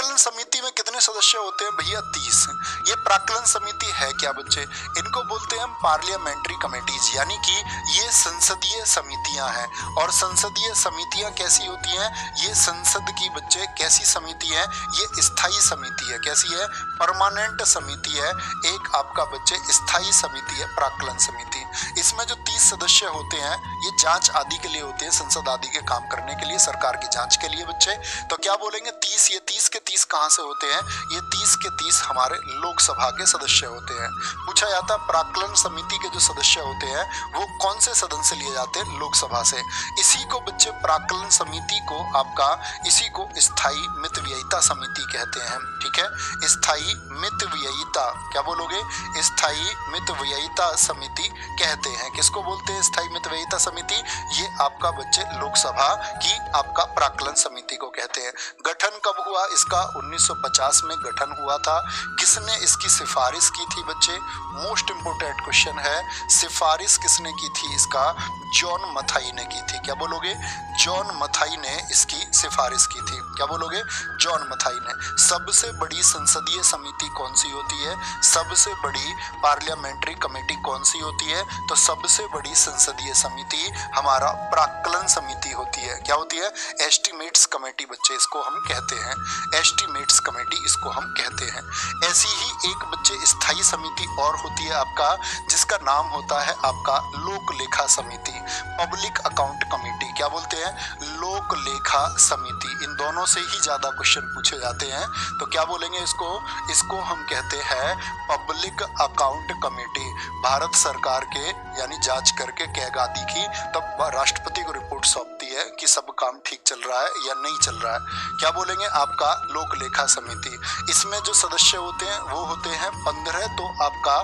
प्राक्कलन समिति में कितने सदस्य होते हैं भैया? 30। ये प्राक्कलन समिति है क्या बच्चे? इनको बोलते हैं हम पार्लियामेंट्री कमेटीज, यानी कि ये संसदीय समितियां हैं। और संसदीय समितियां कैसी होती हैं? ये संसद की बच्चे कैसी समिति है? ये स्थायी समिति है। कैसी है? परमानेंट समिति है। एक आपका बच्चे स्थायी समिति है प्राक्कलन समिति। इसमें जो 30 सदस्य होते हैं ये जांच आदि के लिए होते हैं, संसद आदि के काम करने के लिए, सरकार की जांच के लिए बच्चे। तो क्या बोलेंगे? 30। ये 30 के 30 कहाँ से होते हैं? ये 30 के 30 हमारे लोकसभा के सदस्य होते हैं। पूछा जाता है प्राक्कलन समिति के जो सदस्य होते हैं वो कौन से सदन से लिए जाते हैं? लोकसभा से। इसी को बच्चे प्राक्कलन समिति को आपका इसी को स्थायी मितव्ययिता समिति कहते हैं। ठीक है, स्थायी मितव्ययिता, क्या बोलोगे? स्थायी मितव्ययिता समिति कहते हैं। किसको बोलते हैं स्थायी मितव्ययिता समिति? ये आपका बच्चे लोकसभा की आपका प्राक्कलन समिति को कहते हैं। गठन कब हुआ इसका? 1950 में गठन हुआ था। किसने इसकी सिफारिश की थी बच्चे? मोस्ट इंपोर्टेंट क्वेश्चन है, सिफारिश किसने की थी इसका? जॉन मथाई ने की थी। क्या बोलोगे? जॉन मथाई ने इसकी सिफारिश की थी। क्या बोलोगे? जॉन मथाई ने। सबसे बड़ी संसदीय समिति कौन सी होती है? सबसे बड़ी पार्लियामेंट्री कमेटी कौन सी होती है? तो सबसे बड़ी संसदीय समिति हमारा प्राक्कलन समिति होती है। क्या होती है? एस्टिमेट्स कमेटी बच्चे इसको हम कहते हैं। एस्टिमेट्स कमेटी इसको हम कहते हैं। ऐसी ही एक बच्चे स्थायी समिति और होती है आपका, जिसका नाम होता है आपका लोक लेखा समिति, पब्लिक अकाउंट कमेटी। क्या बोलते हैं? लोक लेखा समिति। इन दोनों से ही ज्यादा क्वेश्चन पूछे जाते हैं। तो क्या बोलेंगे इसको? इसको हम कहते हैं पब्लिक अकाउंट कमेटी। भारत सरकार के यानी जांच करके कैगादी की तब राष्ट्रपति को रिपोर्ट सौंपती है कि सब काम ठीक चल रहा है या नहीं चल रहा है। क्या बोलेंगे? आपका लोक लेखा समिति। इसमें जो सदस्य होते हैं वो होते हैं 15 तो आपका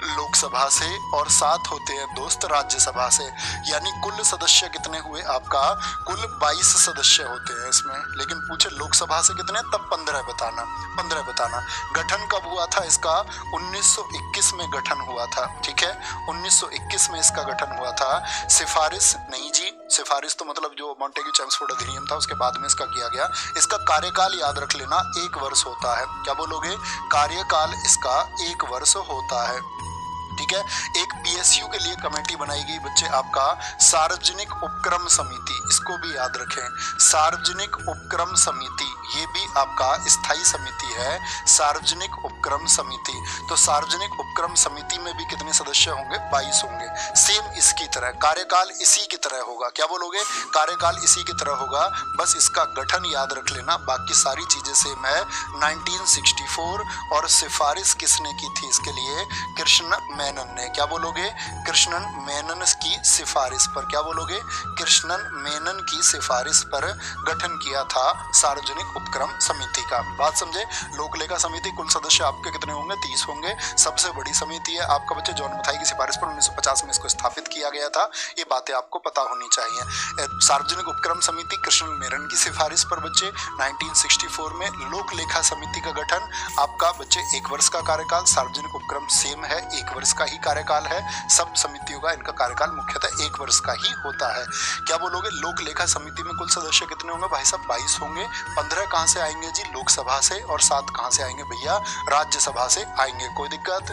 लोकसभा से और 7 होते हैं दोस्त राज्यसभा से। यानी कुल सदस्य कितने हुए आपका? कुल 22 सदस्य होते हैं इसमें। लेकिन पूछे लोकसभा से कितने, तब 15 बताना। 15 बताना। गठन कब हुआ था इसका? 1921 में गठन हुआ था। ठीक है, 1921 में इसका गठन हुआ था। सिफारिश नहीं जी, सिफारिश तो मतलब जो मॉन्टेग्यू चेम्सफोर्ड अधिनियम था उसके बाद में इसका किया गया। इसका कार्यकाल याद रख लेना, 1 वर्ष होता है। क्या बोलोगे? कार्यकाल इसका 1 वर्ष होता है। ठीक है, एक पीएसयू के लिए कमेटी बनाई गई बच्चे आपका सार्वजनिक उपक्रम समिति। इसको भी याद रखें, सार्वजनिक उपक्रम समिति। ये भी आपका स्थायी समिति है, सार्वजनिक उपक्रम समिति। तो सार्वजनिक उपक्रम समिति में भी कितने सदस्य होंगे? 22 होंगे। सेम इसकी तरह कार्यकाल इसी की तरह होगा। क्या बोलोगे? कार्यकाल इसी की तरह होगा, बस इसका गठन याद रख लेना, बाकी सारी चीजें सेम है। 1964 और सिफारिश किसने की थी इसके लिए? कृष्ण मेनन ने। क्या बोलोगे? कृष्णन मेनन की सिफारिश पर। क्या बोलोगे? कृष्णन मेनन की सिफारिश पर गठन किया था सार्वजनिक उपक्रम समिति का। बात समझे? लोक लेखा समिति कुल सदस्य आपके कितने होंगे? 30 होंगे। सबसे बड़ी समिति है आपका बच्चे जॉन मथाई की सिफारिश पर 1950 में इसको स्थापित किया गया था। ये बातें आपको पता होनी चाहिए। सार्वजनिक उपक्रम समिति कृष्ण मेनन की सिफारिश पर बच्चे 1964 में। लोक लेखा समिति का गठन आपका बच्चे 1 वर्ष का कार्यकाल। सार्वजनिक उपक्रम सेम है, 1 वर्ष का ही कार्यकाल है। सब समितियों का इनका कार्यकाल मुख्यतः 1 वर्ष का ही होता है। क्या बोलोगे? लोक लेखा समिति में कुल सदस्य कितने होंगे भाई साहब? 22 होंगे। 15 कहाँ से आएंगे जी? लोकसभा से। और 7 कहाँ से आएंगे भैया? राज्यसभा से आएंगे। कोई दिक्कत?